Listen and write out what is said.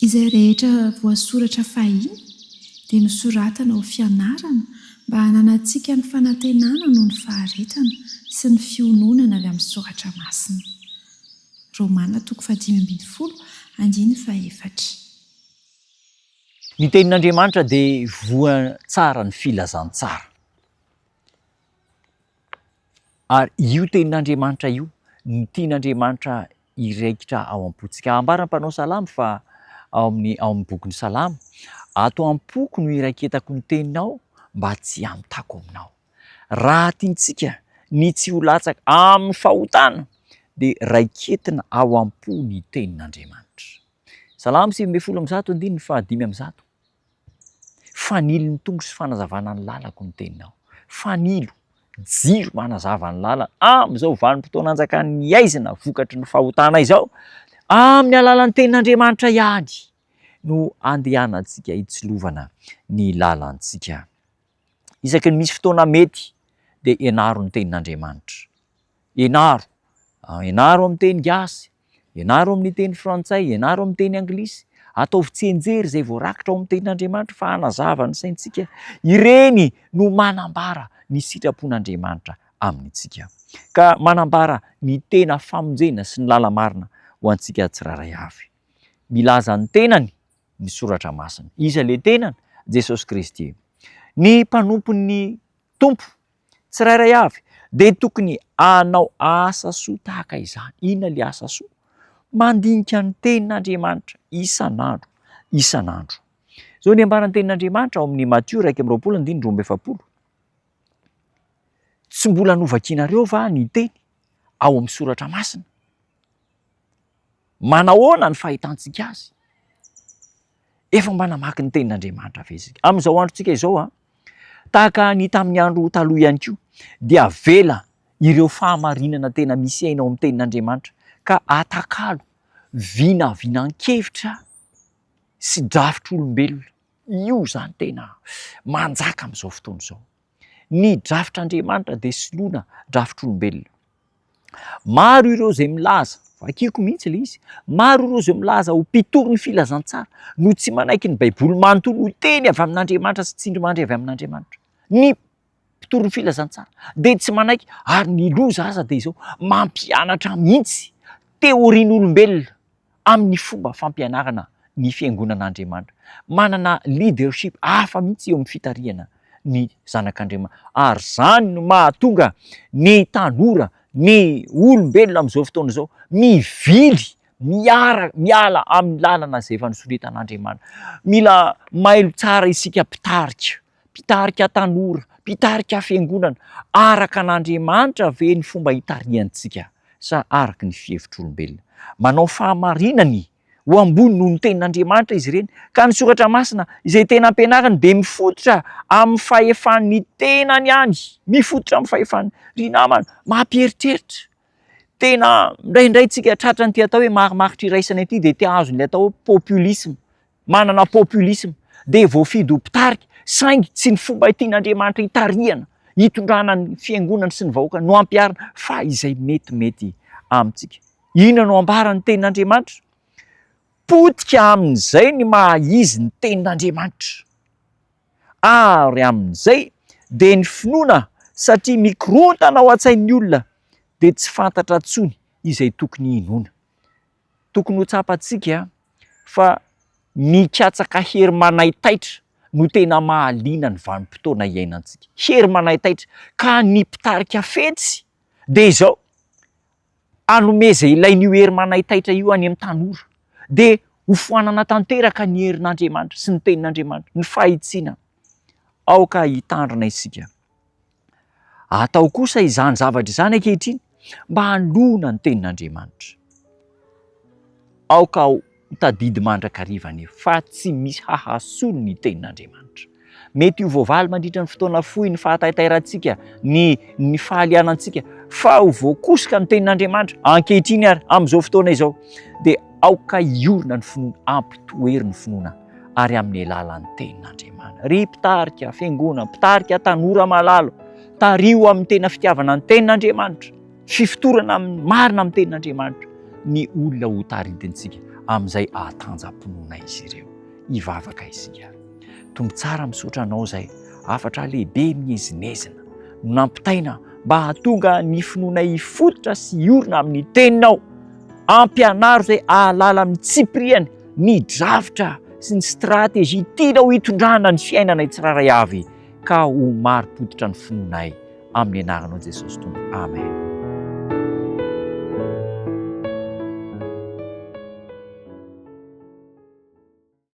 Izay rehetra voasoratra fahiny dia nosoratana ho fianarana mba hananantsika ny fanantenana noho ny faharetana sy ny fiononana avy amin'ny soratra masina. Romana 5:14. Ny tenin'Andriamanitra dia voa tsara ny filazantsara. Ary io tenin'Andriamanitra io, ny tian'Andriamanitra iraikitra ao am-pontsika. Ambarana mpanao salamo fa ao amin'ny bokin'ny salamo, ato am-poko no iraiketako ny teninao mba tsy hamitako aminao. Raha tiantsika ny tsy ho latsaka amin'ny fahotana dia raiketina ao am-po ny tenin'Andriamanitra. Salamo 1:5-5. Fanilo ny tongo sy fanazavana ny lalako ny teninao. Fanilo, jiro manazava ny lala amin'izao vanim-potoana anjakan'ny aizina vokatry ny fahotana izao, amin'ny alalan'ny tenin'Andriamanitra ihany no andehanantsika hitsilovana ny lalantsika. Isaky ny misy fotoana mety dia ianaro ny tenin'Andriamanitra. Ianaro amin'ny teny gasy, ianaro amin'ny teny frantsay, ianaro amin'ny teny anglisy. Ataovy tsianjery izay voarakitra ao amin'ny tenin'Andriamanitra fa hanazava ny saintsika. Ireny no manambara ny sitrapon'Andriamanitra amintsika, ka manambara ny tena famonjena sy ny lala marina ho antsika tsiraray avy. Milaza ny tenany ny soratra masina. Iza le tenany? Jesosy Kristy. Ny mpanompon'ny tompo tsiraray avy dia tokony hanao asa soa tahaka izany. Inona le asa soa? Mandinika ny tenin'Andriamanitra isan'andro. Zao ny ambaran'ny tenin'Andriamanitra ao amin'ny Matthieu 1:20-20. Tsy mbola novakianareo va ny teny ao amin'ny soratra masina? Manahoana ny fahitantsika azy? Efa mba namaky ny tenin'Andriamanitra ve isika? Amin'izao androntsika izao, tahaka ny tamin'ny andro taloha ihany koa, dia avela ireo fahamarinana tena misy aina ao amin'ny tenin'Andriamanitra ka atakalo vinavinan-kevitra sy drafitr'olombelona. Io zany tena manjaka amin'izao fotoana izao. Ny drafitr'Andriamanitra dia soloina drafitr'olombelona. Maro ireo izay milaza, vakiko mihitsy ilay izy, maro ireo izay milaza ho mpitory ny filazantsara no tsy manaiky ny baiboly manontolo ho teny avy amin'Andriamanitra sy tsindrimandry avy amin'Andriamanitra. Ny mpitory ny filazantsara dia tsy manaiky, ary ny loza aza dia izao, mampianatra mihitsy teorian'olombelona amin'ny fomba fampianarana ny fiangonan'Andriamanitra. Manana leadership hafa mihitsy eo amin'ny fitariana ny zanak'Andriamanitra. Ary zany no mahatonga ny tanora, ny olombelona amin'izao fotoana izao mivily miala amin'ny lalana izay efa nisoritan'Andriamanitra. Mila mailo tsara isika mpitarika tanora, mpitarika fiangonana, araka an'Andriamanitra ve ny fomba hitariantsika sa araka ny fihevitr'olombelona? Manao fahamarinany ho ambony noho ny tenin'Andriamanitra izy ireny, ka ny soratra masina izay tena ampianarany dia mifototra amin'ny fahefan'ny tenany ihany, mifototra amin'ny fahefan'ny ry namana, mampieritreritra. Tena indraindray tsika tratra ny tia atao hoe marimaritra iraisana ity dia tia azo ny atao hoe populisme. Manana populisme dia voafidy ho mpitarika, saingy tsy ny fomba tian'Andriamanitra hitariana, hitondrana ny fiangonana sy ny vahoaka no ampiarina fa izay metimety amintsika. Inona no ambaran'ny tenin'Andriamanitra? Potika amin'izay ny mahaizy ny tenin'Andriamanitra. Ary amin'izay dia ny finoana, satria mikorontana ao an-tsain'ny olona dia tsy fantatra intsony izay tokony hinoana. Tokony ho tsapantsika fa mikatsaka hery manaitaitra no tena mahaliana ny vanim-potoana iainantsika. Hery manaitaitra, ka ny mpitarika fetsy dia izao anomeza ilain'io hery manaitaitra io any amin'ny tanora, dia ho foanana tanteraka ny herin'Andriamanitra sy ny tenin'Andriamanitra, ny fahitsiana. Aoka hitandrina isika. Atao kosa izany zavatra izany ankehitriny mba hanolona ny tenin'Andriamanitra. Aoka tadidy mandrakariva anefa fa tsy misy hahasolo ny tenin'Andriamanitra. Mety ho voavaly mandritra ny fotoana fohy ny fahataitairantsika, ny fahalianantsika, fa ho voakosoka ny tenin'Andriamanitra ankehitriny ary amin'izao fotoana izao dia aoka iorina ny finoana, ampitoery ny finoana ary amin'ny alalan'ny tenin'Andriamanitra. Ry mpitarika fiangonana, mpitarika tanora malalo, tario amin'ny tena fitiavana ny tenin'Andriamanitra, fifotorana marina amin'ny tenin'Andriamanitra, ny olona ho taridintsika amin'izay ahatanjam-pinoana izy ireo hivavaka isika. Tombo tsara misaotra anao izay afatra lehibe mihezinezina no nampitaina mba hahatonga ny finoana hifototra sy hiorina amin'ny teninao, ampianaro izay ahalala mitsipiriany ny drafitra sy ny stratégie tianao hitondrana ny fiainana tsiraray avy, ka ho mari-potitra ny finoanay amin'ny anaranao Jesosy Tompo. Amen.